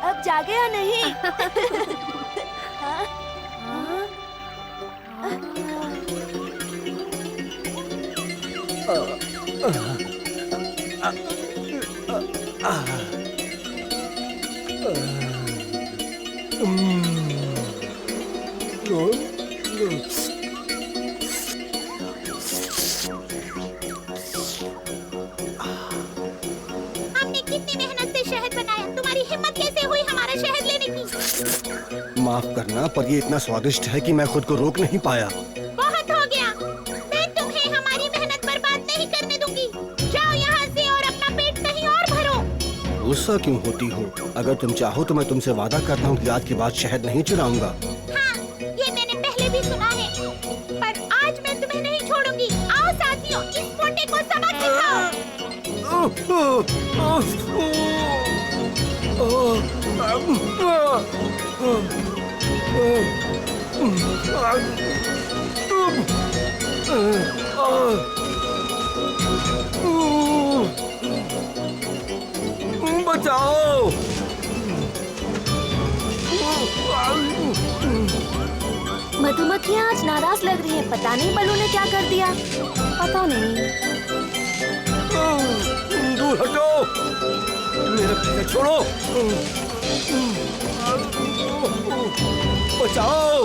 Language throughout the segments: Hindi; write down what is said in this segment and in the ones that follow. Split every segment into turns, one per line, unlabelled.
अब जागे या नहीं?
हमने कितनी मेहनत से शहद बनाया, तुम्हारी हिम्मत कैसे हुई हमारा शहद लेने की?
माफ करना, पर ये इतना स्वादिष्ट है कि मैं खुद को रोक नहीं पाया।
बहुत हो गया, मैं तुम्हें हमारी मेहनत बर्बाद नहीं करने दूंगी। जाओ यहाँ से और अपना पेट कहीं और भरो।
गुस्सा क्यों होती हो? अगर तुम चाहो तो मैं तुमसे वादा करता हूँ कि आज के बाद शहद नहीं चुराऊंगा।
हाँ, ये मैंने पहले भी सुना है, पर आज मैं तुम्हें नहीं छोड़ूंगी। आओ साथियों, इस पोटे को सबक सिखाओ।
बचाओ!
मधुमक्खियाँ आज नाराज लग रही हैं। पता नहीं बलू ने क्या कर दिया। पता नहीं।
दूर हटो! मेरा पीछा छोड़ो! बचाओ!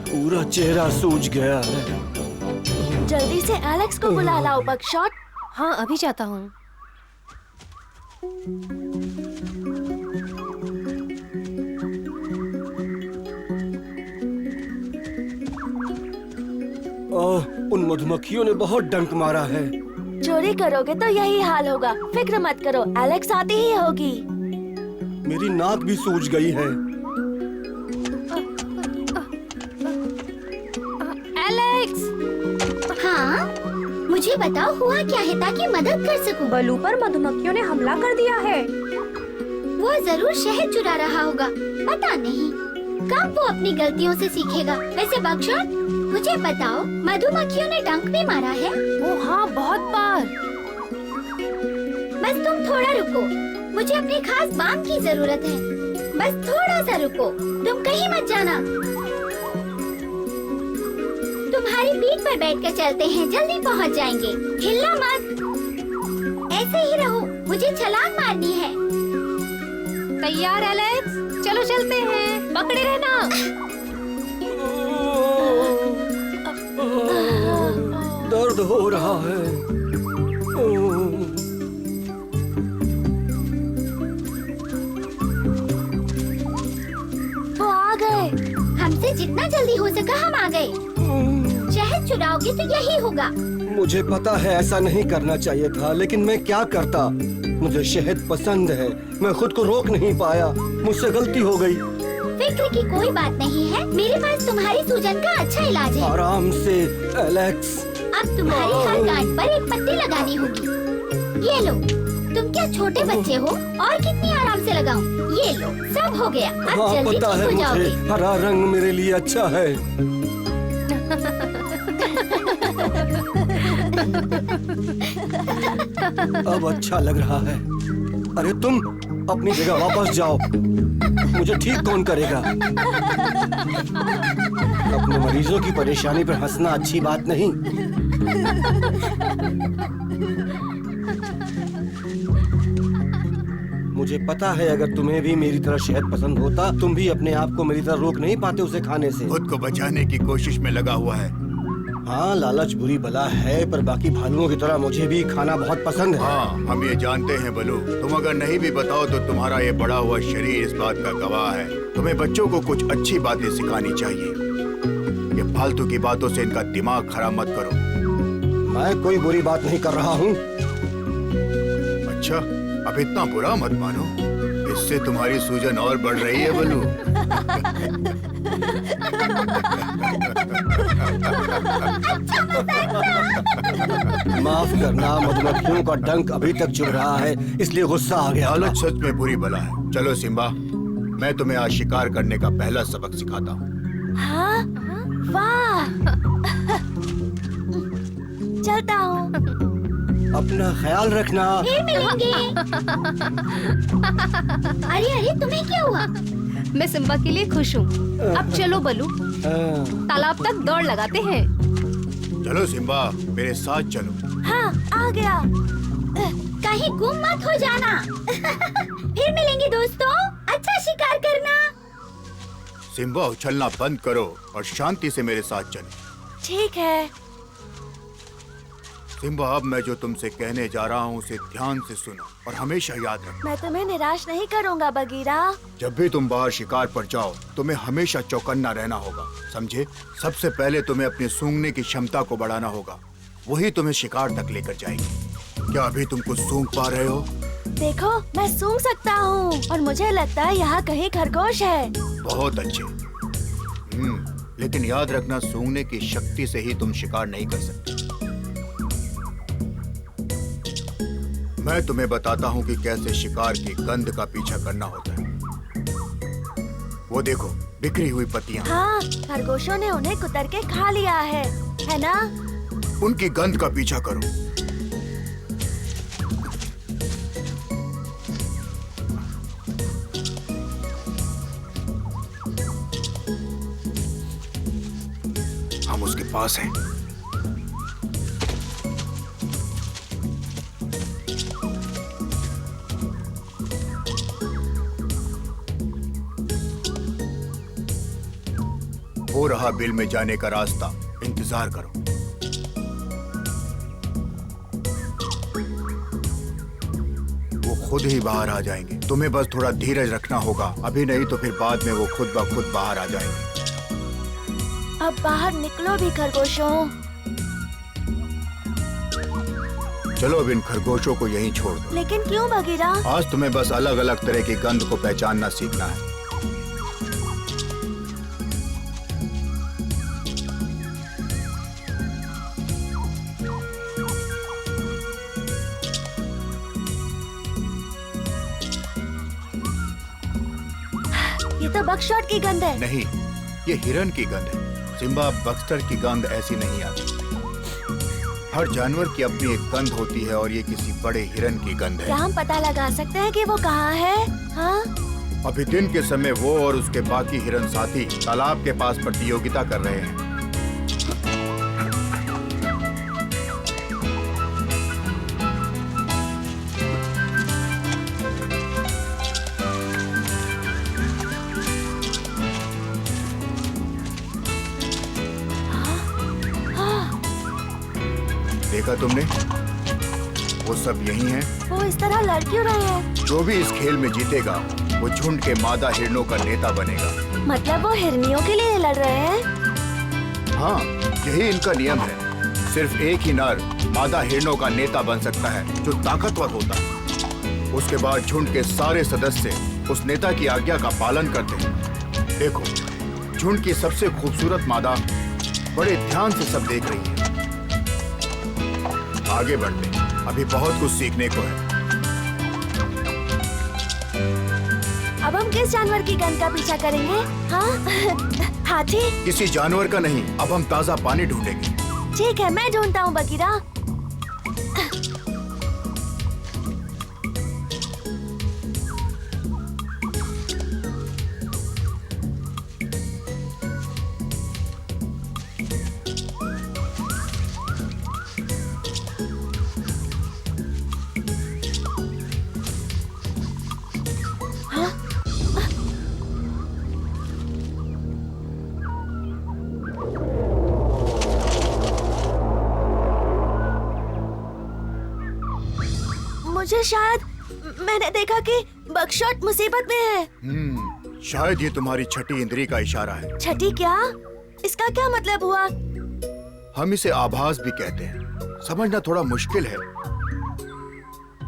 पूरा चेहरा सूज गया है।
जल्दी से एलेक्स को बुला लाओ बकशॉट।
हाँ, अभी जाता हूँ।
उन मधुमक्खियों ने बहुत डंक मारा है।
चोरी करोगे तो यही हाल होगा। फिक्र मत करो, एलेक्स आती ही होगी।
मेरी नाक भी सूज गई है।
एलेक्स!
हाँ, मुझे बताओ हुआ क्या है ताकि मदद कर सकूं।
बलू पर मधुमक्खियों ने हमला कर दिया है।
वो जरूर शहद चुरा रहा होगा। पता नहीं कब वो अपनी गलतियों से सीखेगा। वैसे बकशॉट, मुझे बताओ, मधुमक्खियों ने डंक भी मारा है?
ओ हाँ, बहुत बार।
बस तुम थोड़ा रुको, मुझे अपने खास बाम की जरूरत है। बस थोड़ा सा रुको, तुम कहीं मत जाना। तुम्हारी पीठ पर बैठकर चलते हैं, जल्दी पहुंच जाएंगे। हिलना मत, ऐसे ही रहो, मुझे छलांग मारनी है।
तैयार एलेक्स? चलो चलते हैं, पकड़े रहना।
दर्द हो रहा है।
वो आ गए। हमसे जितना जल्दी हो सका हम आ गए। शहद चुराओगे तो यही होगा।
मुझे पता है ऐसा नहीं करना चाहिए था, लेकिन मैं क्या करता। मुझे शहद पसंद है, मैं खुद को रोक नहीं पाया। मुझसे गलती हो गई।
फिक्र की कोई बात नहीं है, मेरे पास तुम्हारी सूजन का अच्छा इलाज है।
आराम से एलेक्स।
अब तुम्हारी हर गांठ पर एक पट्टी लगानी होगी। ये लो, तुम क्या छोटे बच्चे हो? और कितनी आराम से लगाऊं? ये लो, सब हो गया। अब
हाँ,
जल्दी
पता
ठीक
है
हो
मुझे,
जाओगे।
हरा रंग मेरे लिए अच्छा है। अब अच्छा लग रहा है। अरे तुम अपनी जगह वापस जाओ। मुझे ठीक कौन करेगा? अपने मरीजों की परेशानी पर हंसना अच्छी बात नहीं। मुझे पता है अगर तुम्हें भी मेरी तरह शहद पसंद होता, तुम भी अपने आप को मेरी तरह रोक नहीं पाते उसे खाने से।
खुद को बचाने की कोशिश में लगा हुआ है।
हाँ, लालच बुरी बला है, पर बाकी भालुओं की तरह मुझे भी खाना बहुत पसंद है।
हाँ, हम ये जानते हैं बलू। तुम अगर नहीं भी बताओ तो तुम्हारा ये बड़ा हुआ शरीर इस बात का गवाह है। तुम्हें बच्चों को कुछ अच्छी बातें सिखानी चाहिए। ये फालतू की बातों से इनका दिमाग खराब मत करो।
मैं कोई बुरी बात नहीं कर रहा हूँ।
अच्छा, अब इतना बुरा मत मानो। इस इससे तुम्हारी सूजन और बढ़ रही है बलू।
माफ करना, मधुमक्खियों का डंक अभी तक चुभ रहा है, इसलिए गुस्सा आ गया।
लालच सच में बुरी बला है। चलो सिम्बा, मैं तुम्हें आज शिकार करने का पहला सबक सिखाता हूँ।
हाँ, वाह। चलता हूँ।
अपना ख्याल रखना।
फिर मिलेंगे। अरे अरे, तुम्हें क्या हुआ?
मैं सिम्बा के लिए खुश हूँ। अब चलो बलू, तालाब तक दौड़ लगाते हैं।
चलो सिम्बा, मेरे साथ चलो।
हाँ, आ गया।
कहीं गुम मत हो जाना। फिर मिलेंगे दोस्तों, अच्छा शिकार करना।
सिम्बा, उछलना बंद करो और शांति से मेरे साथ चलो।
ठीक है।
सिम्बा, अब मैं जो तुमसे कहने जा रहा हूँ उसे ध्यान से सुनो और हमेशा याद रखना।
मैं तुम्हें निराश नहीं करूँगा बगीरा।
जब भी तुम बाहर शिकार पर जाओ, तुम्हें हमेशा चौकन्ना रहना होगा, समझे? सबसे पहले तुम्हें अपनी सूंघने की क्षमता को बढ़ाना होगा, वही तुम्हें शिकार तक लेकर जाएगी। क्या अभी तुम कुछ सूंघ पा रहे हो?
देखो, मैं सूंघ सकता हूँ और मुझे लगता है यहाँ कहीं खरगोश है।
बहुत अच्छे। लेकिन याद रखना, सूंघने की शक्ति से ही तुम शिकार नहीं कर सकते। मैं तुम्हें बताता हूँ कि कैसे शिकार की गंध का पीछा करना होता है। वो देखो, बिखरी हुई पत्तियाँ।
हाँ, खरगोशों ने उन्हें कुतर के खा लिया है ना?
उनकी गंध का पीछा करो। हम उसके पास हैं। हो रहा बिल में जाने का रास्ता, इंतजार करो। वो खुद ही बाहर आ जाएंगे, तुम्हें बस थोड़ा धीरज रखना होगा। अभी नहीं तो फिर बाद में वो खुद ब खुद बाहर आ जाएंगे।
अब बाहर निकलो भी खरगोशों।
चलो अब इन खरगोशों को यहीं छोड़ दो।
लेकिन क्यों बगीरा?
आज तुम्हें बस अलग अलग तरह की गंध को पहचानना सीखना है।
ये तो बकशॉट की गंध है।
नहीं, ये हिरन की गंध है। सिम्बा, बक्सटर की गंध ऐसी नहीं आती। हर जानवर की अपनी एक गंध होती है और ये किसी बड़े हिरन की गंध
क्या
है।
हम पता लगा सकते हैं कि वो कहाँ है? हाँ?
अभी दिन के समय वो और उसके बाकी हिरन साथी तालाब के पास प्रतियोगिता कर रहे हैं। देखा तुमने? वो सब यही हैं।
वो इस तरह लड़ क्यों रहे हैं?
जो भी इस खेल में जीतेगा वो झुंड के मादा हिरणों का नेता बनेगा।
मतलब वो हिरनियों के लिए लड़ रहे हैं?
हाँ, यही इनका नियम है। सिर्फ एक ही नर मादा हिरणों का नेता बन सकता है जो ताकतवर होता है। उसके बाद झुंड के सारे सदस्य उस नेता की आज्ञा का पालन करते हैं। देखो, झुंड की सबसे खूबसूरत मादा बड़े ध्यान से सब देख रही है। आगे बढ़ते, अभी बहुत कुछ सीखने को है।
अब हम किस जानवर की गंध का पीछा करेंगे? हाँ? हाथी?
किसी जानवर का नहीं, अब हम ताजा पानी ढूंढेंगे।
ठीक है, मैं ढूंढता हूँ बगीरा। मुझे शायद मैंने देखा कि बकशॉट मुसीबत में है।
शायद ये तुम्हारी छठी इंद्री का इशारा है।
छठी क्या? इसका क्या मतलब हुआ?
हम इसे आभास भी कहते हैं। समझना थोड़ा मुश्किल है।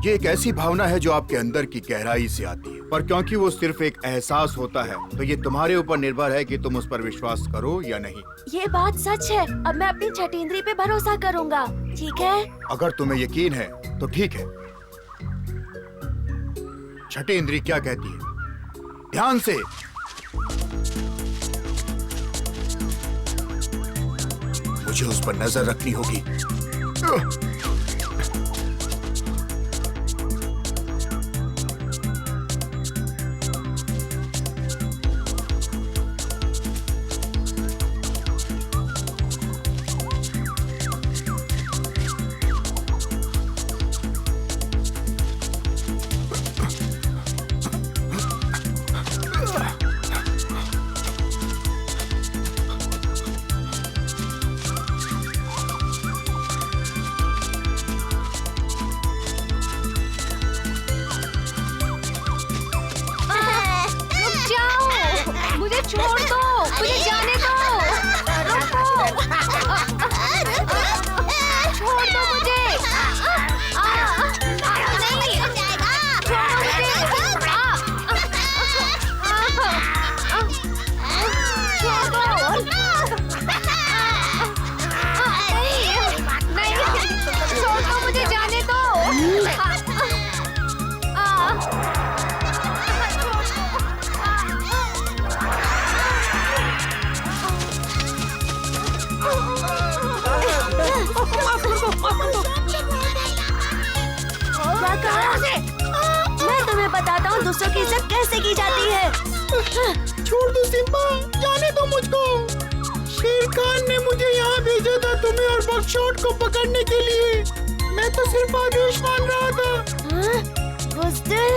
ये एक ऐसी भावना है जो आपके अंदर की गहराई से आती है। पर क्योंकि वो सिर्फ एक एहसास होता है तो ये तुम्हारे ऊपर निर्भर है कि तुम उस पर विश्वास करो या नहीं।
ये बात सच है। अब मैं अपनी छठी इंद्री पे भरोसा करूंगा, ठीक है?
अगर तुम्हें यकीन है तो ठीक है। छठी इंद्री क्या कहती है? ध्यान से। मुझे उस पर नजर रखनी होगी।
मुझे छोड़ दो, मुझे जाने दो। छोड़ दो मुझे। नहीं, छोड़ो मुझे। छोड़ दो। नहीं, छोड़ दो, मुझे जाने दो।
मैं तुम्हें बताता हूँ दूसरों की इज्जत कैसे की जाती है।
छोड़ दो सिम्बा, जाने दो मुझको। शेर खान ने मुझे यहाँ भेजा था तुम्हें और बकशॉट को पकड़ने के लिए। मैं तो सिर्फ आदेश मान रहा था।
बुज़दिल,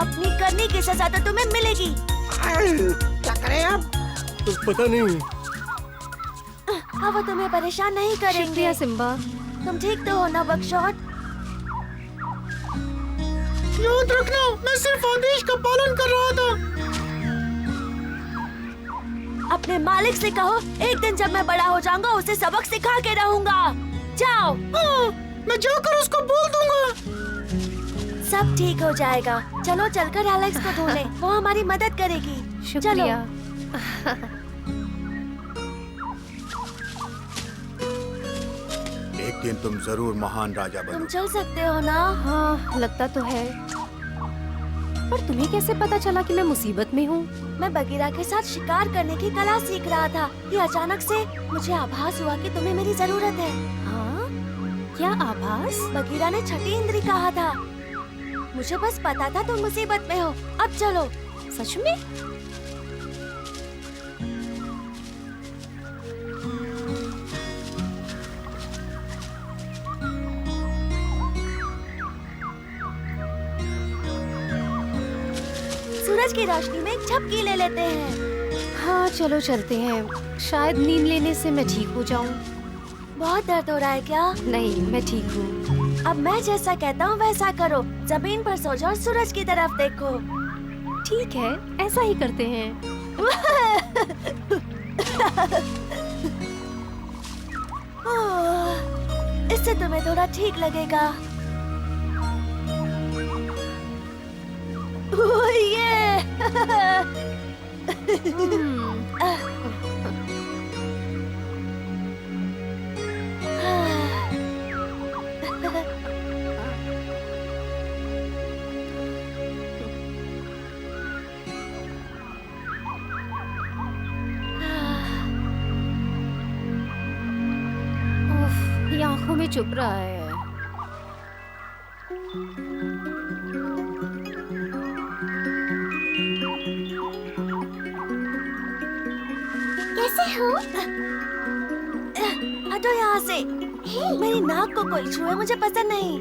अपनी करनी की सजा तो तुम्हें मिलेगी।
क्या करें अब?
तो पता नहीं।
अब वो तुम्हें परेशान नहीं करेंगे।
शुक्रिया सिम्बा।
तुम ठीक तो हो ना बकशॉट?
याद रखना, मैं सिर्फ आदेश का पालन कर रहा था।
अपने मालिक से कहो एक दिन जब मैं बड़ा हो जाऊंगा उसे सबक सिखा के रहूंगा। जाओ।
मैं जाकर उसको बोल दूंगा।
सब ठीक हो जाएगा। चलो चलकर एलेक्स को ढूंढें, वो हमारी मदद करेगी।
शुक्रिया।
एक दिन तुम जरूर महान राजा
तुम
बनो।
चल सकते हो ना?
हाँ, लगता तो है। पर तुम्हें कैसे पता चला कि मैं मुसीबत में हूँ?
मैं बगीरा के साथ शिकार करने की कला सीख रहा था। ये अचानक से मुझे आभास हुआ कि तुम्हें मेरी जरूरत है।
हाँ? क्या आभास?
बगीरा ने छठी इंद्री कहा था। मुझे बस पता था तुम मुसीबत में हो। अब चलो।
सच में?
सूरज की रोशनी में एक झपकी ले लेते हैं।
हाँ, चलो चलते हैं। शायद नींद लेने से मैं ठीक हो जाऊँ।
बहुत दर्द हो रहा है क्या?
नहीं, मैं ठीक हूँ।
अब मैं जैसा कहता हूँ वैसा करो। जमीन पर सो जाओ और सूरज की तरफ देखो।
ठीक है, ऐसा ही करते हैं।
इससे तुम्हें थोड़ा ठीक लगेगा। ये
उफ, ये आंखों में चुभ रहा है।
कैसे हो?
हटो यहाँ से। मेरी नाक को कोई छुए मुझे पसंद नहीं।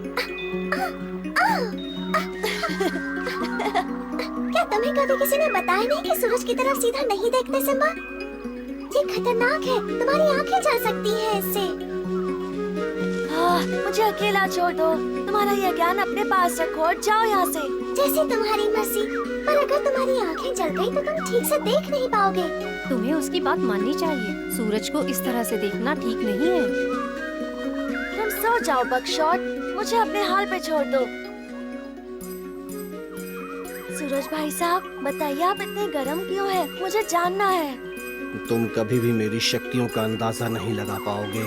क्या तुम्हें कभी किसी ने बताया नहीं कि सूरज की तरफ सीधा नहीं देखते सिम्बा? ये खतरनाक है, तुम्हारी आंखें जल सकती हैं इससे।
मुझे अकेला छोड़ दो। तुम्हारा यह ज्ञान अपने पास रखो और जाओ यहाँ से।
जैसे तुम्हारी मर्जी, पर अगर तुम्हारी आंखें जल गई तो तुम ठीक से देख नहीं पाओगे।
तुम्हें उसकी बात माननी चाहिए। सूरज को इस तरह से देखना ठीक नहीं है।
तुम सो जाओ बकशॉट, मुझे अपने हाल पे छोड़ दो। सूरज भाई साहब, बताइए आप इतने गर्म क्यों हैं? मुझे जानना है।
तुम कभी भी मेरी शक्तियों का अंदाजा नहीं लगा पाओगे।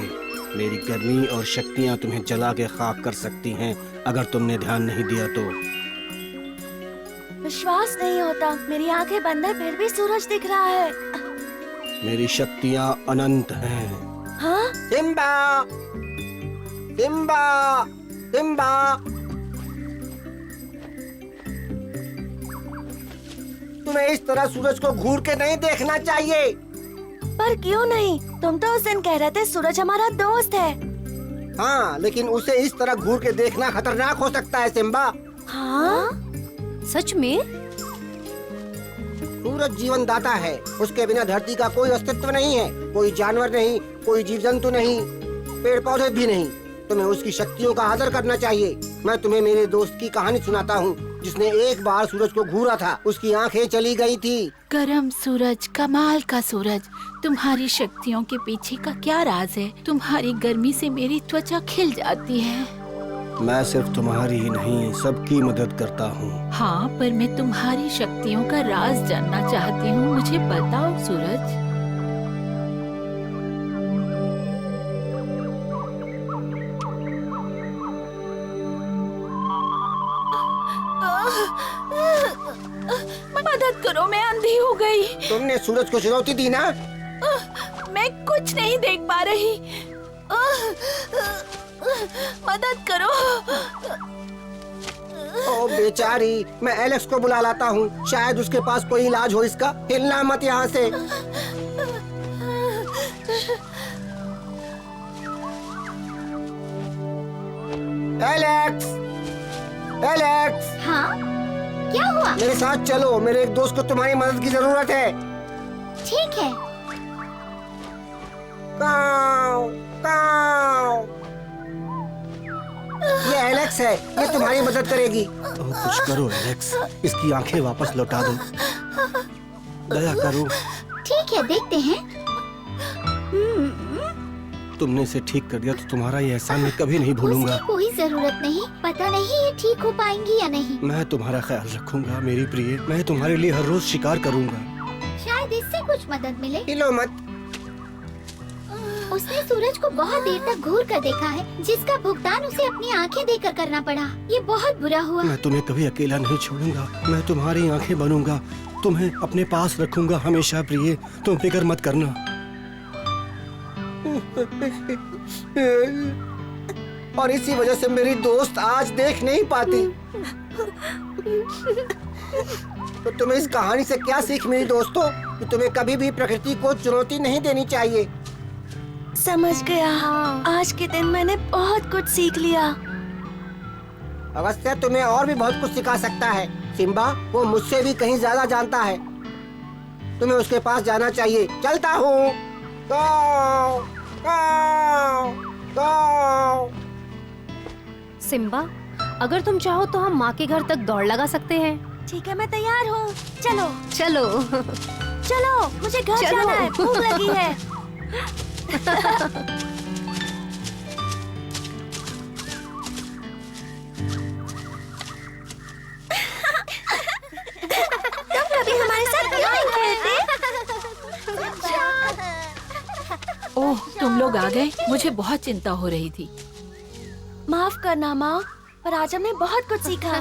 मेरी गर्मी और शक्तियाँ तुम्हें जला के खाक कर सकती हैं अगर तुमने ध्यान नहीं दिया तो।
विश्वास नहीं होता, मेरी आंखें बंद है फिर भी सूरज दिख रहा है।
मेरी शक्तियाँ अनंत हैं।
हाँ?
सिम्बा! सिम्बा! सिम्बा! तुम्हें इस तरह सूरज को घूर के नहीं देखना चाहिए।
पर क्यों नहीं? तुम तो उस दिन कह रहे थे सूरज हमारा दोस्त है।
हाँ, लेकिन उसे इस तरह घूर के देखना खतरनाक हो सकता है सिम्बा।
हाँ?
सच में?
सूरज जीवन दाता है, उसके बिना धरती का कोई अस्तित्व नहीं है। कोई जानवर नहीं, कोई जीव जंतु नहीं, पेड़ पौधे भी नहीं। तुम्हें उसकी शक्तियों का आदर करना चाहिए। मैं तुम्हें मेरे दोस्त की कहानी सुनाता हूँ, जिसने एक बार सूरज को घूरा था। उसकी आंखें चली गई थी।
गरम सूरज, कमाल का सूरज, तुम्हारी शक्तियों के पीछे का क्या राज है? तुम्हारी गर्मी से मेरी त्वचा खिल जाती है।
मैं सिर्फ तुम्हारी ही नहीं, सबकी मदद करता हूँ।
हाँ, पर मैं तुम्हारी शक्तियों का राज जानना चाहती हूँ। मुझे बताओ सूरज। मदद करो, मैं अंधी हो गई।
तुमने सूरज को चुनौती दी ना?
मैं कुछ नहीं देख पा रही। मदद करो।
ओ बेचारी, मैं एलेक्स को बुला लाता हूँ। शायद उसके पास कोई इलाज हो इसका। हिलना मत यहाँ से। एलेक्स! एलेक्स!
हाँ, क्या हुआ?
मेरे साथ चलो, मेरे एक दोस्त को तुम्हारी मदद की जरूरत है।
ठीक है।
काऊ, काऊ। ये एलेक्स है, ये तुम्हारी मदद करेगी। कुछ करो एलेक्स, इसकी आंखें वापस लौटा दो। दया करो।
ठीक है, देखते हैं।
तुमने इसे ठीक कर दिया तो तुम्हारा ये एहसान मैं कभी नहीं भूलूंगा।
उसकी कोई जरूरत नहीं, पता नहीं ये ठीक हो पाएंगी या नहीं।
मैं तुम्हारा ख्याल रखूंगा मेरी प्रिय। मैं तुम्हारे लिए हर रोज शिकार करूंगा।
शायद इससे कुछ मदद मिले।
हिलो मत।
उसने सूरज को बहुत देर तक घूर कर देखा है, जिसका भुगतान उसे अपनी आंखें देकर करना पड़ा। ये बहुत बुरा हुआ।
मैं तुम्हें कभी अकेला नहीं छोड़ूंगा। मैं तुम्हारी आंखें बनूंगा, तुम्हें अपने पास रखूंगा हमेशा प्रिय। तुम फिक्र मत करना। और इसी वजह से मेरी दोस्त आज देख नहीं पाती। तो तुम्हें इस कहानी से क्या सीख मिली दोस्तों? कि तुम्हें कभी भी प्रकृति को चुनौती नहीं देनी चाहिए।
समझ गया। आज के दिन मैंने बहुत कुछ सीख लिया।
अवश्य तुम्हें और भी बहुत कुछ सिखा सकता है सिम्बा। वो मुझसे भी कहीं ज्यादा जानता है। तुम्हें उसके पास जाना चाहिए। चलता हूँ। गाओ, गाओ, गाओ।
सिम्बा, अगर तुम चाहो तो हम माँ के घर तक दौड़ लगा सकते हैं।
ठीक है, मैं तैयार हूँ। चलो
चलो।
चलो, मुझे घर
चलो।
जाना है, भूख लगी है। तुम कभी हमारे साथ क्यों नहीं खेलते?
ओह, तुम लोग आ गए। मुझे बहुत चिंता हो रही थी।
माफ करना माँ, पर आज हमने बहुत कुछ सीखा।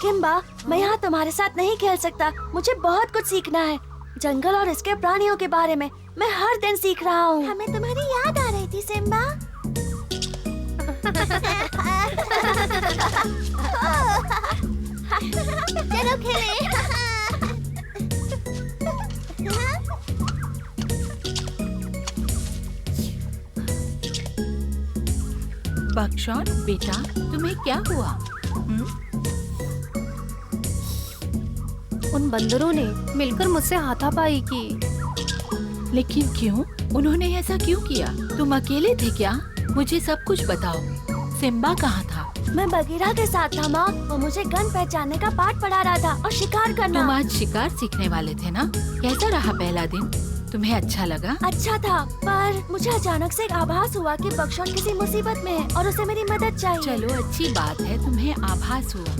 किम्बा, मैं यहाँ तुम्हारे साथ नहीं खेल सकता। मुझे बहुत कुछ सीखना है, जंगल और इसके प्राणियों के बारे में। मैं हर दिन सीख रहा हूँ। हमें तुम्हारी याद आ रही थी सिम्बा। चलो खेलें।
बक्शौर बेटा, तुम्हें क्या हुआ?
उन बंदरों ने मिलकर मुझसे हाथापाई की।
लेकिन क्यों? उन्होंने ऐसा क्यों किया? तुम अकेले थे क्या? मुझे सब कुछ बताओ। सिम्बा कहाँ था?
मैं बगीरा के साथ था माँ। वो मुझे गन पहचानने का पाठ पढ़ा रहा था और शिकार करना।
तुम आज शिकार सीखने वाले थे ना? कैसा रहा पहला दिन? तुम्हें अच्छा लगा?
अच्छा था, पर मुझे अचानक से एक आभास हुआ कि बक्शौन किसी मुसीबत में है और उसे मेरी मदद चाहिए।
चलो, अच्छी बात है तुम्हें आभास हुआ।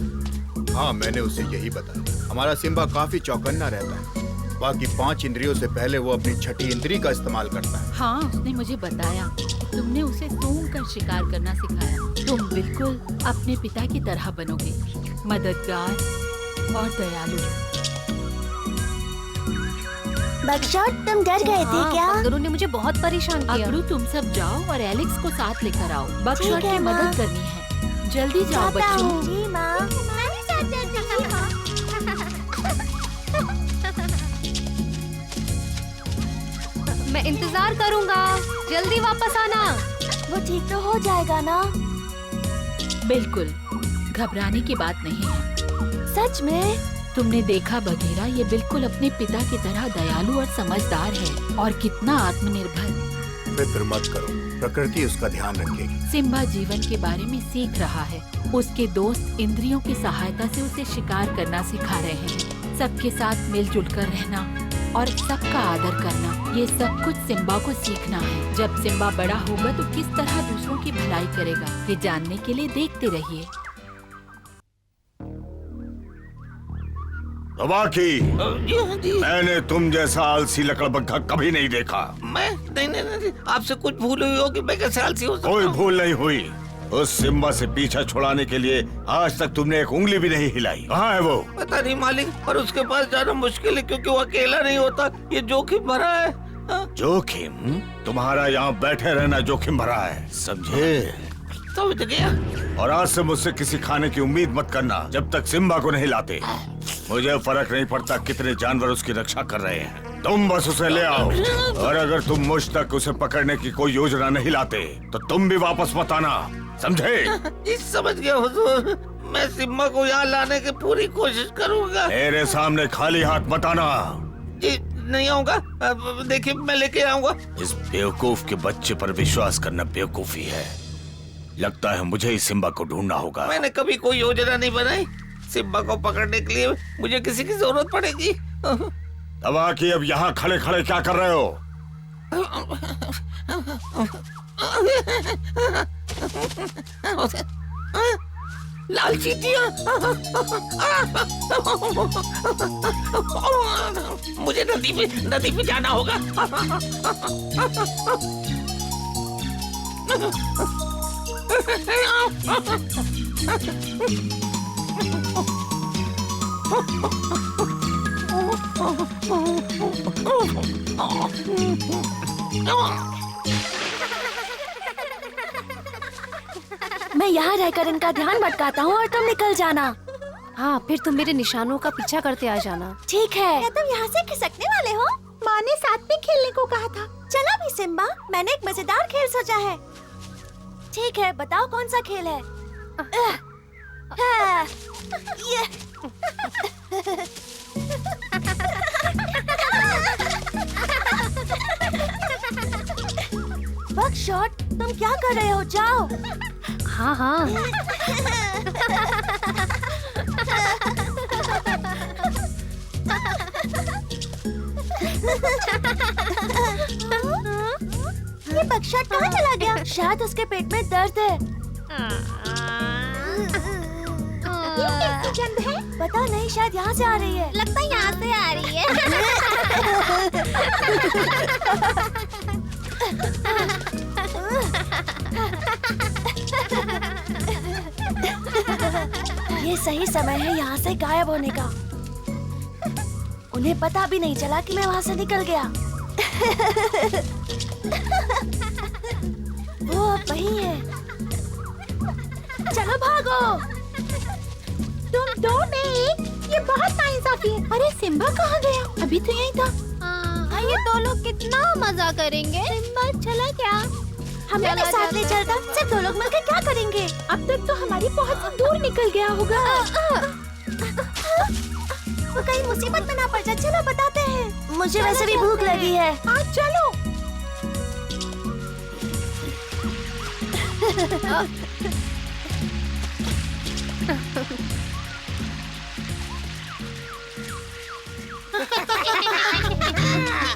हाँ, मैंने उसे यही बताया। हमारा सिम्बा काफी चौकन्ना रहता है। बाकी 5 इंद्रियों से पहले वो अपनी छठी इंद्री का इस्तेमाल करता है।
हाँ, उसने मुझे बताया। तुमने उसे सूंघ कर शिकार करना सिखाया। तुम बिल्कुल अपने पिता की तरह बनोगे, मददगार और दयालु।
बकशॉट, तुम डर गए थे क्या?
बकरू ने मुझे बहुत परेशान किया।
अगरू, तुम सब जाओ और एलेक्स को साथ लेकर आओ। बकशॉट
ठीक है,
की
माँ।
मदद करनी है। जल्दी जाओ
जाता
बच्चों।
हूँ। जी माँ।
मैं इंतजार करूंगा, जल्दी वापस आना।
वो ठीक तो हो जाएगा ना?
बिल्कुल, घबराने की बात नहीं है।
सच में?
तुमने देखा बघेरा, ये बिल्कुल अपने पिता की तरह दयालु और समझदार है और कितना आत्मनिर्भर।
फिक्र मत करो, प्रकृति उसका ध्यान रखेगी।
सिम्बा जीवन के बारे में सीख रहा है। उसके दोस्त इंद्रियों की सहायता से उसे शिकार करना सिखा रहे हैं। सबके साथ मिलजुल कर रहना और सबका आदर करना, ये सब कुछ सिम्बा को सीखना है। जब सिम्बा बड़ा होगा तो किस तरह दूसरों की भलाई करेगा, ये जानने के लिए देखते रहिए।
तबाकी, मैंने तुम जैसा आलसी लकड़बग्घा कभी नहीं देखा।
मैं नहीं, आपसे कुछ भूल हुई होगी। मैं कैसे आलसी हो सकता
कोई
हूँ?
भूल नहीं हुई। उस सिम्बा से पीछा छुड़ाने के लिए आज तक तुमने एक उंगली भी नहीं हिलाई। कहाँ है वो?
पता नहीं मालिक, पर उसके पास जाना मुश्किल है क्योंकि वो अकेला नहीं होता। ये जोखिम भरा है। हाँ?
जोखिम? तुम्हारा यहाँ बैठे रहना जोखिम भरा है, समझे?
समझ गया।
और आज से मुझसे किसी खाने की उम्मीद मत करना जब तक सिम्बा को नहीं लाते। मुझे फर्क नहीं पड़ता कितने जानवर उसकी रक्षा कर रहे हैं, तुम बस उसे ले आओ। और अगर तुम मुझ तक उसे पकड़ने की कोई योजना नहीं लाते तो तुम भी वापस मत आना, समझे?
जी समझ गया हुजूर। मैं सिम्बा को यहाँ लाने की पूरी कोशिश करूँगा।
मेरे सामने खाली हाथ मत आना।
जी नहीं आऊँगा। देखिए मैं लेके आऊँगा।
इस बेवकूफ के बच्चे पर विश्वास करना बेवकूफी है। लगता है मुझे इस सिम्बा को ढूंढना होगा।
मैंने कभी कोई योजना नहीं बनाई। सिम्बा को पकड़ने के लिए मुझे किसी की जरूरत पड़ेगी।
तबाकी, अब यहाँ खड़े खड़े क्या कर रहे हो?
लाल चींटियां। मुझे नदी पे जाना होगा।
मैं यहाँ रहकर इनका ध्यान भटकाता हूँ और तुम निकल जाना।
हाँ, फिर तुम मेरे निशानों का पीछा करते आ जाना।
ठीक है। क्या तुम यहाँ से खिसकने वाले हो? माँ ने साथ में खेलने को कहा था। चलो भी सिम्बा, मैंने एक मजेदार खेल सोचा है। ठीक है, बताओ कौन सा खेल है? ये। बकशॉट, तुम क्या कर रहे हो? जाओ।
हाँ हाँ।
ये बकशॉट कहाँ चला गया? शायद उसके पेट में दर्द है। ये कैसी गंध है? पता नहीं, शायद यहाँ से आ रही है। लगता है यहाँ से आ रही है। ये सही समय है यहाँ से गायब होने का। उन्हें पता भी नहीं चला कि मैं वहाँ से निकल गया। वो अब वहीं है। चलो भागो। तुम दो में एक, ये बहुत नाइंसाफी है। अरे सिम्बा कहाँ गया? अभी तो यहीं था।
ये दो लोग कितना मजा करेंगे।
सिम्बा चला क्या? हमें भी साथ ले चलता। सिर्फ दो लोग मिलकर क्या करेंगे? अब तक तो हमारी पहुंच से दूर निकल गया होगा। वो कहीं मुसीबत में ना पड़ जाए। चलो बताते हैं। मुझे वैसे भी भूख लगी है। हाँ चलो।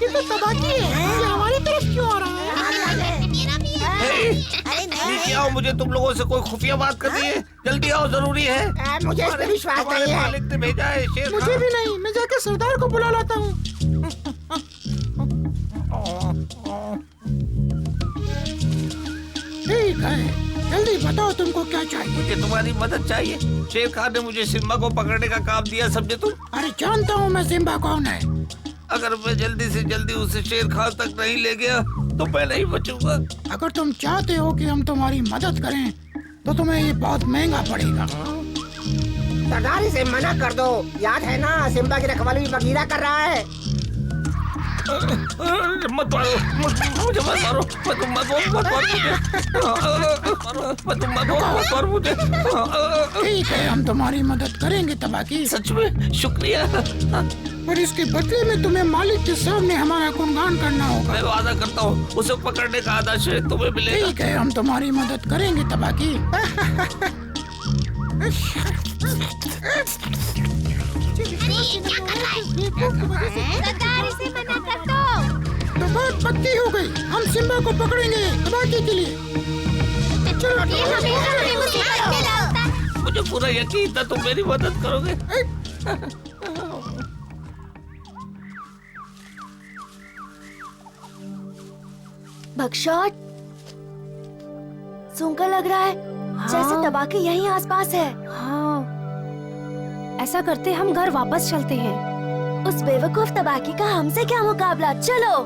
ये तो तबाकी है। ये हमारी तरफ क्यों आ रहा है?
अरे नहीं।
नीचे आओ, मुझे तुम लोगों से कोई खुफिया बात करनी है। जल्दी आओ, जरूरी है।
मुझे इस पे विश्वास
हमारे
नहीं है।
मालिक ने भेजा है शेर
मुझे
खान।
भी नहीं, मैं जाकर सरदार को बुला लाता हूँ। ठीक है, जल्दी बताओ तुमको क्या चाहिए।
मुझे तुम्हारी मदद चाहिए। शेर खान ने मुझे सिम्बा को पकड़ने का काम दिया, समझे तुम?
अरे जानता हूँ मैं सिम्बा कौन है।
अगर मैं जल्दी से जल्दी उसे शेर खान तक नहीं ले गया तो मैं नहीं बचूंगा।
अगर तुम चाहते हो कि हम तुम्हारी मदद करें तो तुम्हें ये बहुत महंगा पड़ेगा।
सरदार इसे मना कर दो। याद है ना, सिम्बा की रखवाली बगीरा कर रहा है।
मत मारो, मुझे मत मारो, मत मारो मुझे।
ठीक है, हम तुम्हारी मदद करेंगे तबाकी,
सच में शुक्रिया।
पर इसके बदले में तुम्हें मालिक के सामने हमारा गुणगान करना होगा।
मैं वादा करता हूँ, उसे पकड़ने का आदेश तुम्हें मिलेगा।
ठीक है, हम तुम्हारी मदद करेंगे तबाकी।
सरदार इसे मना कर दो।
तो बात पक्की हो गई, हम सिम्बा को पकड़ेंगे तबाकी के लिए। चलो
ये हमेशा हमें मुसीबत में डालता है।
मुझे पूरा यकीन था तुम मेरी मदद करोगे।
बगशॉट, सूंघकर लग रहा है जैसे तबाकी यहीं आसपास है।
हाँ, ऐसा करते हम घर वापस चलते हैं।
उस बेवकूफ तबाकी का हमसे क्या मुकाबला। चलो।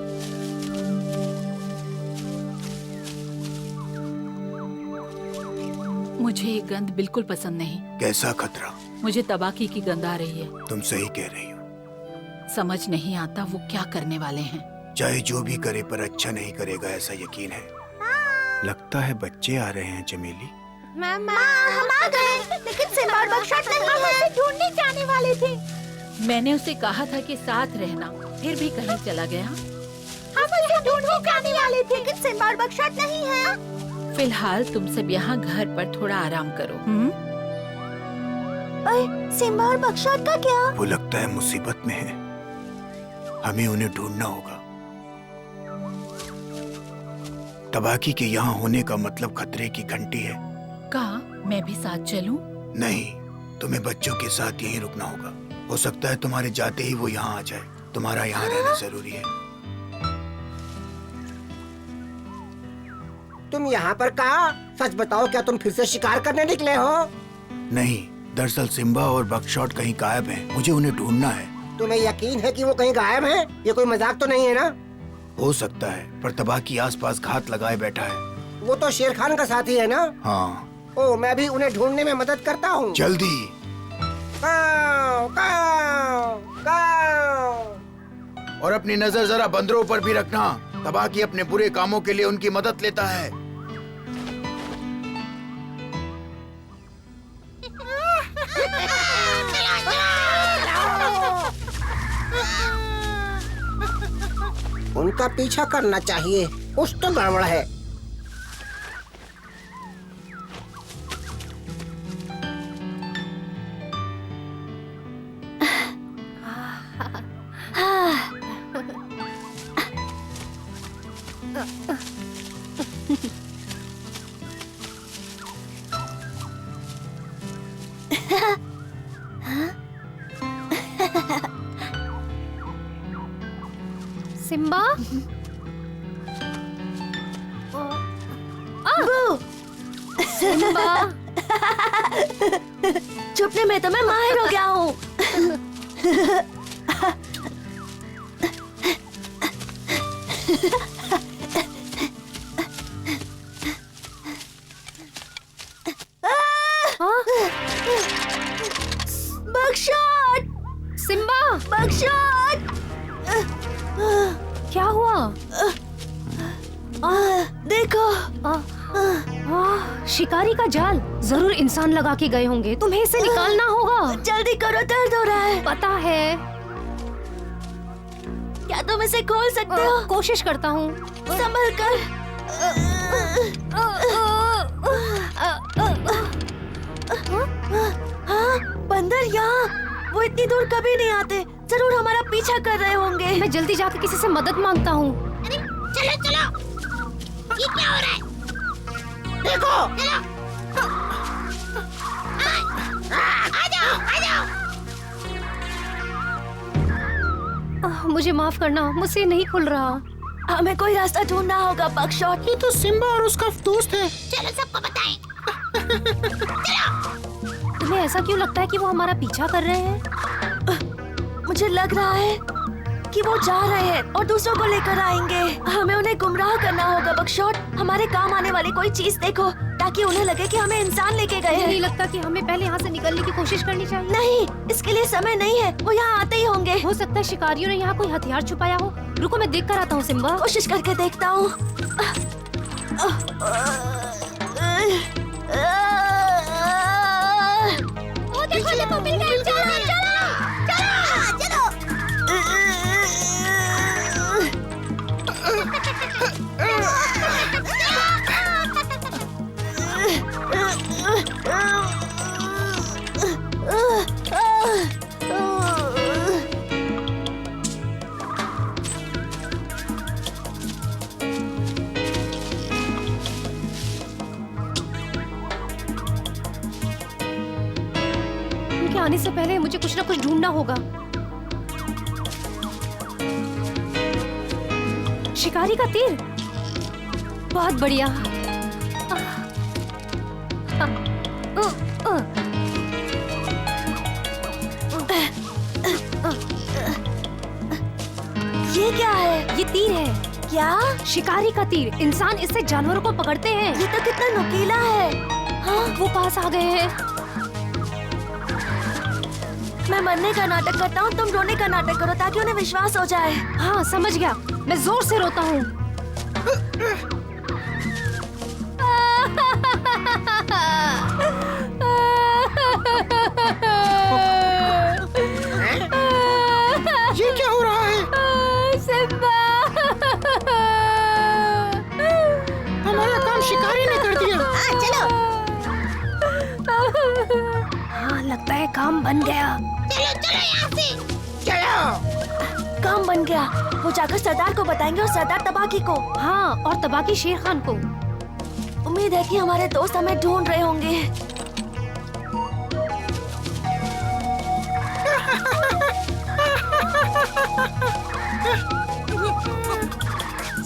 मुझे ये गंध बिल्कुल पसंद नहीं।
कैसा खतरा?
मुझे तबाकी की गंध आ रही है।
तुम सही कह रही हो।
समझ नहीं आता वो क्या करने वाले हैं।
चाहे जो भी करे पर अच्छा नहीं करेगा, ऐसा यकीन है। लगता है बच्चे आ रहे हैं चमेली।
मामा, हम आ गए, लेकिन सिम्बा और बगशॉट नहीं है। हम उसे ढूंढने जाने वाले थे।
मैंने उसे कहा था कि साथ रहना, फिर भी कहीं चला गया।
हम उसे ढूंढने जाने वाले थे, लेकिन सिम्बा और बगशॉट नहीं है।
फिलहाल तुम सब यहाँ घर पर थोड़ा आराम करो।
अरे, सिम्बा और बगशॉट का क्या?
वो लगता है मुसीबत में है। हमें उन्हें ढूंढना होगा। तबाकी के यहाँ होने का मतलब खतरे की घंटी है।
कहा मैं भी साथ चलूं?
नहीं, तुम्हें बच्चों के साथ यहीं रुकना होगा। हो सकता है तुम्हारे जाते ही वो यहाँ आ जाए। तुम्हारा यहाँ रहना जरूरी है।
तुम यहाँ पर कहा? सच बताओ, क्या तुम फिर से शिकार करने निकले हो?
नहीं, दरअसल सिम्बा और बगशॉट कहीं गायब हैं। मुझे उन्हें ढूंढना है।
तुम्हें यकीन है कि वो कहीं गायब हैं? ये कोई मजाक तो नहीं है ना?
हो सकता है, पर तबाकी आसपास घात लगाए बैठा है।
वो तो शेर खान का साथी है ना?
हाँ।
ओ, मैं भी उन्हें ढूंढने में मदद करता हूँ।
जल्दी।
काव, काव, काव।
और अपनी नजर जरा बंदरों पर भी रखना। तबाकी अपने बुरे कामों के लिए उनकी मदद लेता है।
उनका पीछा करना चाहिए, कुछ तो गड़बड़ है।
सिम्बा, सिम्बा,
छुपने में तो मैं माहिर हो गया हूँ। बगशॉट,
सिम्बा,
बगशॉट।
क्या हुआ?
देखो।
शिकारी का जाल जरूर इंसान लगा के गए होंगे। तुम्हें इसे निकालना होगा।
जल्दी करो, दर्द हो रहा है।
पता है।
क्या तुम इसे खोल सकते हो?
कोशिश करता हूँ।
संभल कर। हाँ, बंदर यहाँ। वो इतनी दूर कभी नहीं आते। जरूर हमारा पीछा कर रहे होंगे।
मैं जल्दी जाकर किसी से मदद मांगता हूँ।
चलो चलो, ये क्या हो रहा है?
देखो।
मुझे माफ करना, मुझसे नहीं खुल रहा।
हमें कोई रास्ता ढूंढना होगा बकशॉट।
ये तो सिम्बा और उसका दोस्त है।
चलो सबको बताएं।
तुम्हें ऐसा क्यों लगता है कि वो हमारा पीछा कर रहे हैं?
मुझे लग रहा है कि वो जा रहे हैं और दूसरों को लेकर आएंगे। हमें उन्हें गुमराह करना होगा बकशॉट। हमारे काम आने वाली कोई चीज देखो ताकि उन्हें लगे कि हमें इंसान लेके गए
मुझे नहीं
हैं।
लगता कि हमें पहले यहाँ से निकलने की कोशिश करनी चाहिए।
नहीं, इसके लिए समय नहीं है। वो यहाँ आते ही होंगे।
हो सकता है शिकारियों ने यहाँ कोई हथियार छुपाया हो। रुको, मैं देख कर आता हूँ सिम्बा।
कोशिश करके देखता हूँ।
वो देखो देखो मिल गए। चलो चलो चलो।
उनके आने से पहले मुझे कुछ न कुछ ढूंढना होगा। शिकारी का तीर, बहुत बढ़िया।
ये क्या है?
ये तीर है।
क्या?
शिकारी का तीर। इंसान इससे जानवरों को पकड़ते हैं।
ये तो कितना नुकीला है।
हाँ, वो पास आ गए हैं।
मैं मरने का नाटक करता हूँ, तुम रोने का नाटक करो ताकि उन्हें विश्वास हो जाए।
हाँ, समझ गया। मैं जोर से रोता हूँ।
ये क्या हो रहा है?
सिम्बा!
हमारा काम शिकारी ने कर दिया।
चलो
हाँ, लगता है काम बन गया।
चलो चलो यहाँ से।
चलो।
काम बन गया। वो जाकर सरदार को बताएंगे और सरदार तबाकी को।
हाँ, और तबाकी शेर खान को।
उम्मीद है कि हमारे दोस्त हमें ढूंढ रहे होंगे।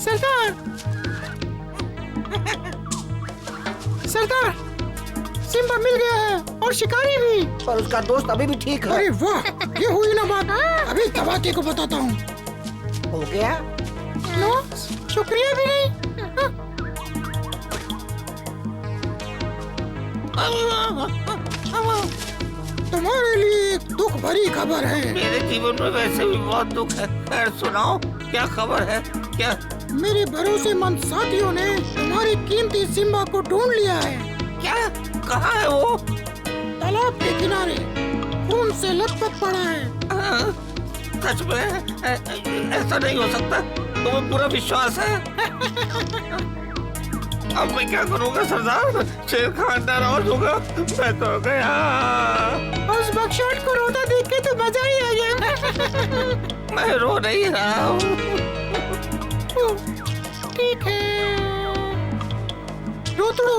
सरदार, सरदार, सिम्बा मिल गया है और शिकारी भी।
पर उसका दोस्त अभी भी ठीक है।
अरे वाह, ये हुई ना बात। अभी तबाकी को बताता हूँ।
हो गया?
लो, शुक्रिया भी नहीं। तुम्हारे लिए एक दुख भरी खबर है।
मेरे जीवन में वैसे भी बहुत दुख है। खैर सुनाओ, क्या खबर है? क्या?
मेरे भरोसेमंद साथियों ने तुम्हारी कीमती सिम्बा को ढूंढ लिया है।
क्या? कहाँ है वो?
तालाब के किनारे खून से लथपथ पड़ा है।
सच में? ऐसा नहीं हो सकता। तुम्हें पूरा विश्वास है? अब मैं क्या करूँगा सरदार? शेर खान नाराज होगा। मैं तो गया।
उस बकशॉट को रोता देख के तो मजा ही आ गया।
मैं रो नहीं रहा हूँ।
ठीक है, रोतड़ू।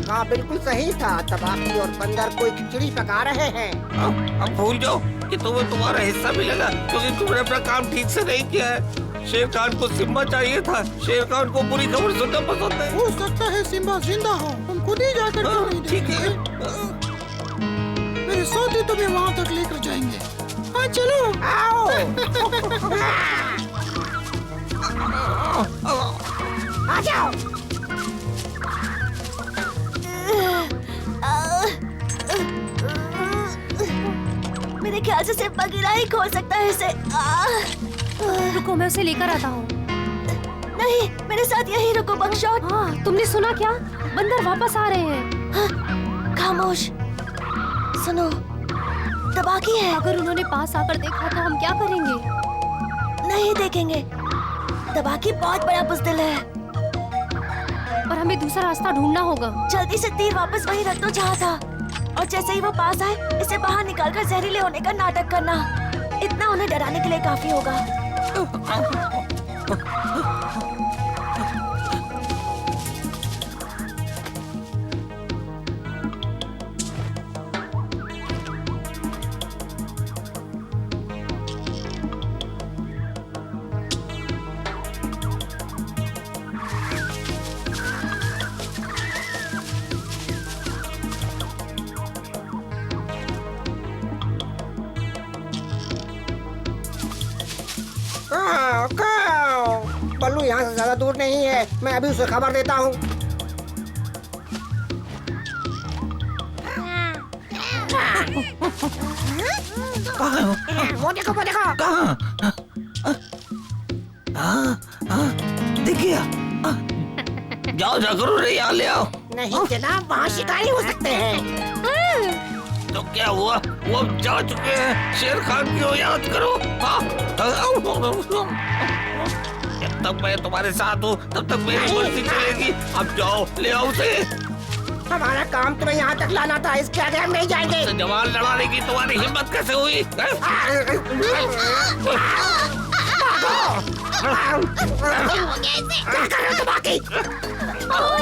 हाँ, बिल्कुल सही था। तबाकी और बंदर कोई खिचड़ी पका रहे हैं।
अब भूल जाओ कि तुम्हें तुम्हारा हिस्सा मिलेगा, क्योंकि तुमने अपना काम ठीक से नहीं किया है। शेर खान को सिम्बा चाहिए था। शेर खान को बुरी खबर सुनना पसंद है।
हो सकता है सिम्बा जिंदा हो, तुम खुद ही जाकर क्यों नहीं
ठीक है।
मेरे साथी तुम्हें वहाँ तक लेकर जाएंगे। हाँ चलो।
आओ।
आ जाओ।
मेरे ख्याल से सिर्फ बगीरा ही खोल सकता है इसे।
रुको, मैं उसे लेकर आता हूँ।
नहीं, मेरे साथ यहीं रुको बकशॉट।
हाँ, तुमने सुना क्या? बंदर वापस आ रहे हैं।
हाँ, खामोश। सुनो, तबाकी है।
अगर उन्होंने पास आकर देखा तो हम क्या करेंगे?
नहीं देखेंगे। तबाकी बहुत बड़ा बुज़दिल है।
और हमें दूसरा रास्ता ढूंढना होगा।
जल्दी से तीर वापस वहीं रख दो जहाँ था, और जैसे ही वो पास आए इसे बाहर निकालकर जहरीले होने का नाटक करना। इतना उन्हें डराने के लिए काफी होगा।
बल्लू यहाँ से ज्यादा दूर नहीं है, मैं अभी उसे खबर देता हूँ। वो देखो वो देखो।
कहाँ? देखिए, जाओ जाकर उन्हें यहाँ ले आओ।
नहीं जनाब, वहाँ शिकारी हो सकते हैं।
तो क्या हुआ? वो अब जा चुके हैं। शेर खान क्यों याद करो? जब तक मैं तुम्हारे साथ हूँ तब तक मेरी मर्जी चलेगी। अब जाओ ले आओ उसे।
हमारा काम तुम्हें यहाँ तक लाना था, इसके आगे हम नहीं जाएंगे।
जवान लड़ाने की तुम्हारी हिम्मत कैसे हुई?
क्या कर रहे हो तुम बाकी?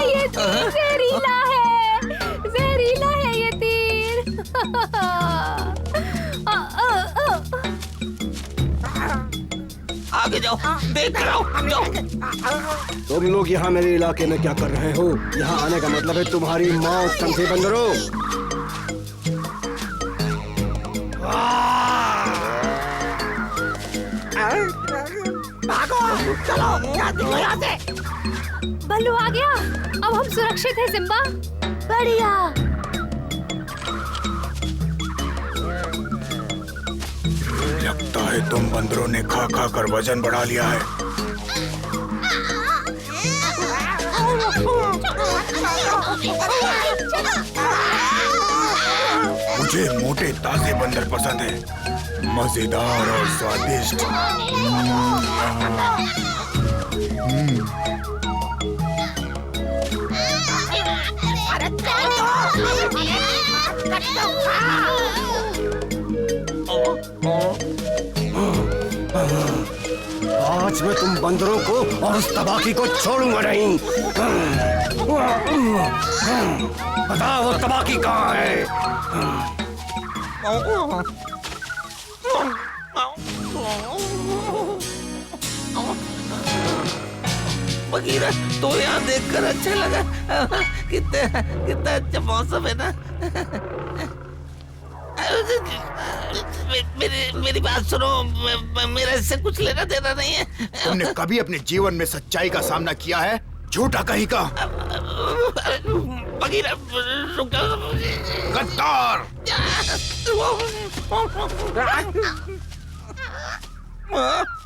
ये तीर जहरीला है, जहरीला है ये तीर।
आगे जाओ, देख कर आओ, जाओ।
तुम लोग यहाँ मेरे इलाके में क्या कर रहे हो? यहाँ आने का मतलब है तुम्हारी मौत, समझे बंदरों? भागो, चलो, यहाँ से।
बल्लू आ गया, अब हम सुरक्षित हैं सिम्बा।
बढ़िया।
लगता है तुम बंदरों ने खा खा कर वजन बढ़ा लिया है। मुझे मोटे ताजे बंदर पसंद है, मजेदार और स्वादिष्ट।
आज मैं तुम बंदरों को और उस तबाकी को छोड़ूंगा नहीं। बताओ वो तबाकी कहाँ है?
बगीरा, तो यहाँ देखकर अच्छा लगा। कितना अच्छा मौसम है ना। मेरी बात सुनो, मेरा इससे कुछ लेना देना नहीं है।
तुमने कभी अपने जीवन में सच्चाई का सामना किया है? झूठा कहीं का।
बगीरा, रुक जाओ।
गद्दार!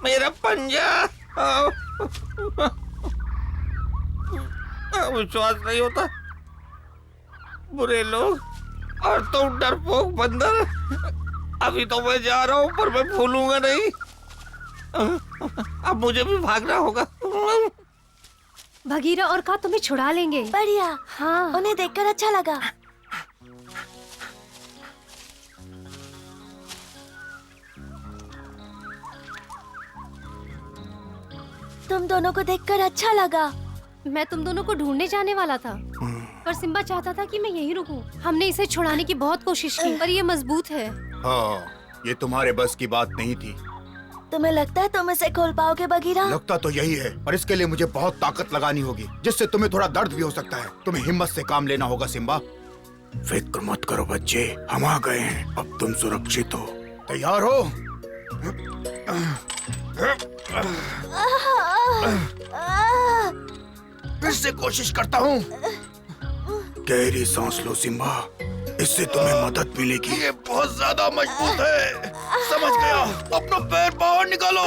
मेरा पंजा। विश्वास नहीं होता। बुरे लोग और तुम डरपोक बंदर। अभी तो मैं जा रहा हूँ पर मैं भूलूंगा नहीं। अब मुझे भी भागना होगा।
भगीरा और का तुम्हें छुड़ा लेंगे।
बढ़िया।
हाँ,
उन्हें देखकर अच्छा लगा। तुम दोनों को देखकर अच्छा लगा।
मैं तुम दोनों को ढूंढने जाने वाला था, पर सिम्बा चाहता था कि मैं यहीं रुकूं। हमने इसे छुड़ाने की बहुत कोशिश की, पर ये मजबूत है।
हाँ, ये तुम्हारे बस की बात नहीं थी।
तुम्हें लगता है तुम इसे खोल पाओगे बगीरा?
लगता तो यही है, पर इसके लिए मुझे बहुत ताकत लगानी होगी, जिससे तुम्हें थोड़ा दर्द भी हो सकता है। तुम्हें हिम्मत से काम लेना होगा सिम्बा। फिक्र मत करो बच्चे, हम आ गए हैं। अब तुम सुरक्षित हो। तैयार हो? फिर से कोशिश करता हूँ। गहरी सांस लो सिम्बा, इससे तुम्हें मदद मिलेगी। ये बहुत ज्यादा मजबूत है। समझ गया। अपना पैर बाहर निकालो।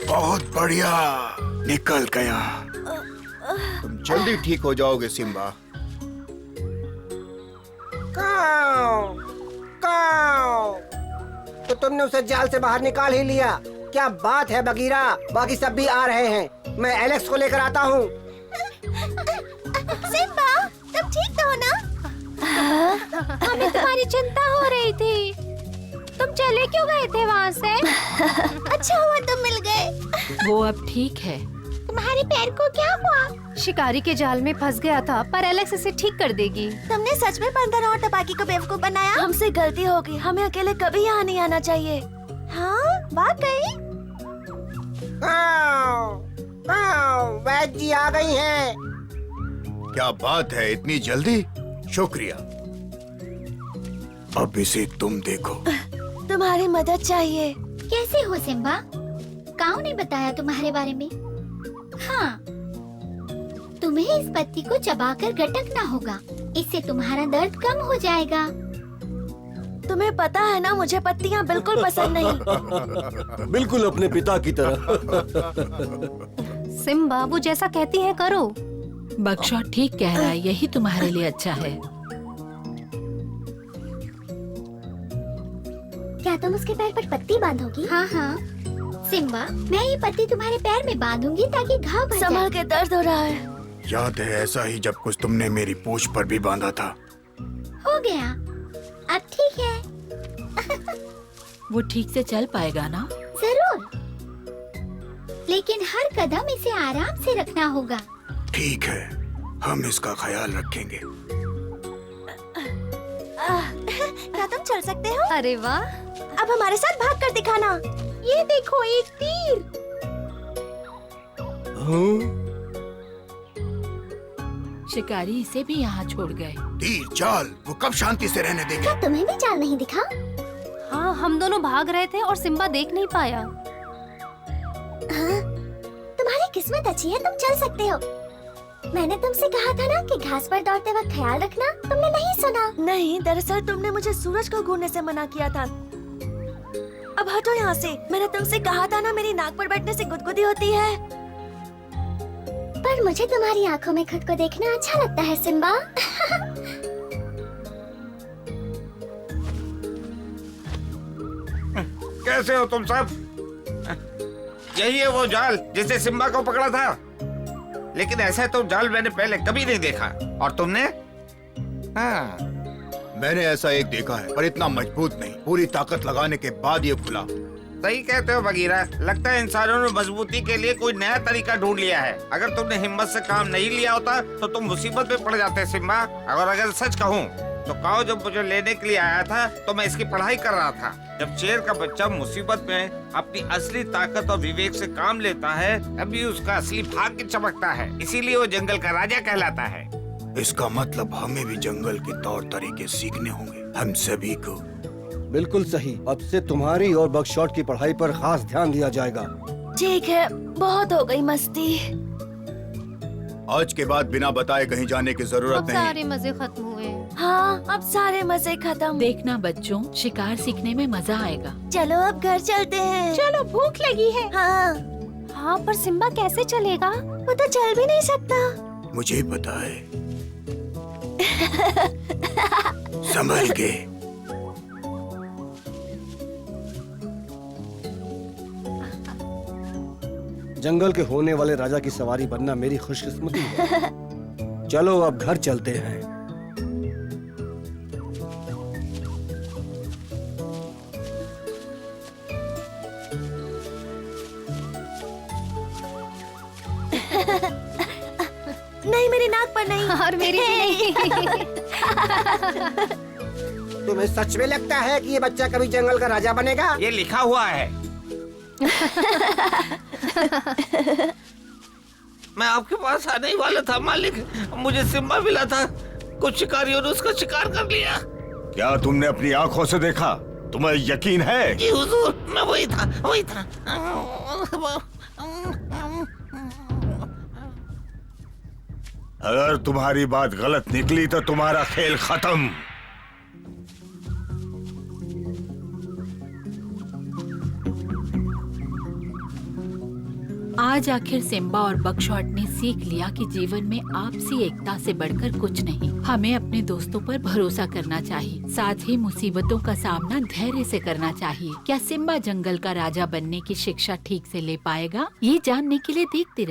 बहुत बढ़िया, निकल गया। तुम जल्दी ठीक हो जाओगे सिम्बा।
काऊ, काऊ। तो तुमने उसे जाल से बाहर निकाल ही लिया। क्या बात है बगीरा, बाकी सब भी आ रहे हैं। मैं एलेक्स को लेकर आता हूँ।
सिम्बा, तुम ठीक तो हो ना?
हमें तुम्हारी चिंता हो रही थी। तुम चले क्यों गए थे वहाँ से?
अच्छा हुआ तुम मिल गए।
वो अब ठीक है।
तुम्हारे पैर को क्या हुआ?
शिकारी के जाल में फंस गया था, पर एलेक्स इसे ठीक कर देगी।
तुमने सच में बंदर और टपाकी को बेवकूफ बनाया? हमसे गलती हो गई, हमें अकेले कभी यहाँ नहीं आना चाहिए। हाँ वाकई।
वैद जी आ गई हैं।
क्या बात है, इतनी जल्दी? शुक्रिया। अब इसे तुम देखो।
तुम्हारी मदद चाहिए।
कैसे हो सिम्बा? काऊ ने बताया तुम्हारे बारे में। हाँ, तुम्हें इस पत्ती को चबाकर गटकना होगा, इससे तुम्हारा दर्द कम हो जाएगा।
तुम्हें पता है ना, मुझे पत्तियाँ बिल्कुल पसंद नहीं।
बिल्कुल अपने पिता की तरह।
सिम्बा, वो जैसा कहती है करो।
बकशॉट ठीक कह रहा है, यही तुम्हारे लिए अच्छा है।
क्या तुम उसके पैर पर पत्ती बांधोगी? हाँ हाँ सिम्बा, मैं ये पत्ती तुम्हारे पैर में बांधूंगी ताकि घाव भर
संभल
जाए।
के, दर्द हो रहा है।
याद है ऐसा ही जब कुछ तुमने मेरी पूंछ पर भी बांधा था।
हो गया, अब ठीक है।
वो ठीक से चल पाएगा ना?
जरूर, लेकिन हर कदम इसे आराम से रखना होगा।
ठीक है, हम इसका ख्याल रखेंगे।
क्या तुम चल सकते हो?
अरे वाह,
अब हमारे साथ भाग कर दिखाना।
ये देखो, एक तीर।
शिकारी इसे भी यहाँ छोड़ गए।
तीर चाल, वो कब शांति से रहने देंगे?
क्या तुम्हें भी चाल नहीं दिखा?
हाँ, हम दोनों भाग रहे थे और सिम्बा देख नहीं पाया।
तुम्हारी किस्मत अच्छी है, तुम चल सकते हो। मैंने तुमसे कहा था ना कि घास पर दौड़ते वक्त ख्याल रखना, तुमने नहीं सुना।
नहीं, दरअसल तुमने मुझे सूरज को घूरने से मना किया था। अब हटो यहाँ से। मैंने तुमसे कहा था ना, मेरी नाक पर बैठने से गुदगुदी होती है।
पर मुझे तुम्हारी आंखों में खुद को देखना अच्छा लगता है सिम्बा।
कैसे हो तुम सब? यही है वो जाल जिसे सिम्बा को पकड़ा था, लेकिन ऐसा तो जाल मैंने पहले कभी नहीं देखा। और तुमने? हाँ,
मैंने ऐसा एक देखा है, पर इतना मजबूत नहीं। पूरी ताकत लगाने के बाद ये खुला।
सही कहते हो बगीरा, लगता है इंसानों ने मजबूती के लिए कोई नया तरीका ढूंढ लिया है। अगर तुमने हिम्मत से काम नहीं लिया होता तो तुम मुसीबत में पड़ जाते सिम्बा। और अगर सच कहूँ तो काऊ जब मुझे लेने के लिए आया था तो मैं इसकी पढ़ाई कर रहा था। जब शेर का बच्चा मुसीबत में अपनी असली ताकत और विवेक से काम लेता है, तभी उसका असली भाग्य चमकता है। इसीलिए वो जंगल का राजा कहलाता है।
इसका मतलब हमें भी जंगल के तौर तरीके सीखने होंगे, हम सभी को।
बिल्कुल सही। अब से तुम्हारी और बकशॉट की पढ़ाई पर खास ध्यान दिया जाएगा।
ठीक है, बहुत हो गई मस्ती।
आज के बाद बिना बताए कहीं जाने की जरूरत
अब
नहीं।
सारे मजे खत्म हुए।
हाँ, अब सारे मजे खत्म।
देखना बच्चों, शिकार सीखने में मजा आएगा।
चलो अब घर चलते हैं।
चलो, भूख लगी है।
हाँ,
हाँ, पर सिम्बा कैसे चलेगा?
वो तो चल भी नहीं सकता।
मुझे पता है। संभल के।
जंगल के होने वाले राजा की सवारी बनना मेरी खुशकिस्मती है। चलो अब घर चलते हैं।
नहीं, मेरी नाक पर नहीं।
और मेरी भी नहीं।
तुम्हें सच में लगता है कि ये बच्चा कभी जंगल का राजा बनेगा?
ये लिखा हुआ है। मैं आपके पास आने ही वाला था मालिक। मुझे सिम्बा मिला था, कुछ शिकारियों ने उसका शिकार कर लिया।
क्या तुमने अपनी आंखों से देखा? तुम्हें यकीन है?
जी हुजूर, मैं वही था।
अगर तुम्हारी बात गलत निकली तो तुम्हारा खेल खत्म।
आज आखिर सिम्बा और बकशॉट ने सीख लिया कि जीवन में आपसी एकता से बढ़कर कुछ नहीं। हमें अपने दोस्तों पर भरोसा करना चाहिए, साथ ही मुसीबतों का सामना धैर्य से करना चाहिए। क्या सिम्बा जंगल का राजा बनने की शिक्षा ठीक से ले पाएगा? ये जानने के लिए देखते रहिए।